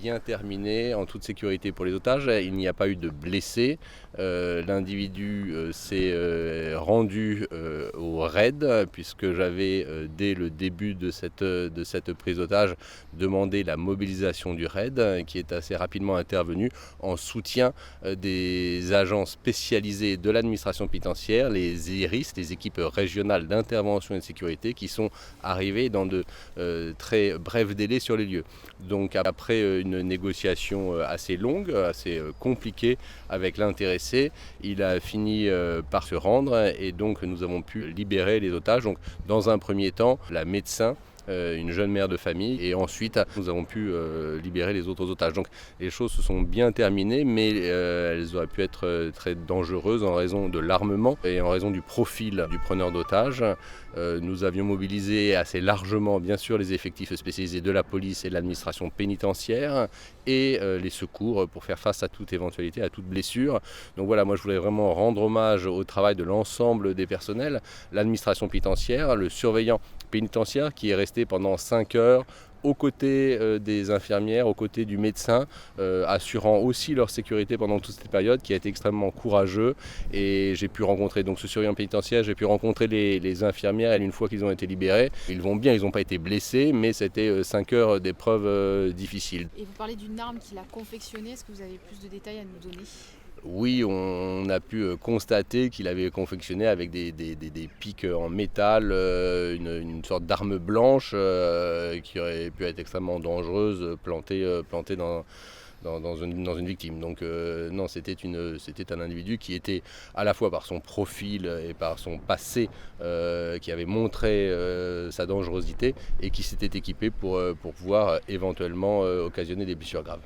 bien terminé en toute sécurité pour les otages. Il n'y a pas eu de blessés. L'individu s'est rendu au raid puisque j'avais dès le début de cette prise d'otage demandé la mobilisation du raid qui est assez rapidement intervenu en soutien des agents spécialisés de l'administration pénitentiaire, les IRIS, les équipes régionales d'intervention et de sécurité qui sont arrivés dans de très brefs délais sur les lieux. Donc après une négociation assez longue, assez compliquée avec l'intéressé, il a fini par se rendre et donc nous avons pu libérer les otages. Donc dans un premier temps, la médecin, une jeune mère de famille, et ensuite nous avons pu libérer les autres otages. Donc les choses se sont bien terminées, mais elles auraient pu être très dangereuses en raison de l'armement et en raison du profil du preneur d'otages. Nous avions mobilisé assez largement bien sûr les effectifs spécialisés de la police et de l'administration pénitentiaire et les secours pour faire face à toute éventualité, à toute blessure. Donc voilà, moi je voulais vraiment rendre hommage au travail de l'ensemble des personnels, l'administration pénitentiaire, le surveillant pénitentiaire qui est resté pendant 5 heures aux côtés des infirmières, aux côtés du médecin, assurant aussi leur sécurité pendant toute cette période, qui a été extrêmement courageux. Et j'ai pu rencontrer donc ce surveillant pénitentiaire, j'ai pu rencontrer les infirmières, et une fois qu'ils ont été libérés, ils vont bien, ils n'ont pas été blessés, mais c'était 5 heures d'épreuves difficiles. Et vous parlez d'une arme qu'il a confectionnée, est-ce que vous avez plus de détails à nous donner ? Oui, on a pu constater qu'il avait confectionné avec des pics en métal, une sorte d'arme blanche qui aurait pu être extrêmement dangereuse, plantée dans une victime. Donc non, c'était un individu qui était à la fois par son profil et par son passé qui avait montré sa dangerosité et qui s'était équipé pour pouvoir éventuellement occasionner des blessures graves.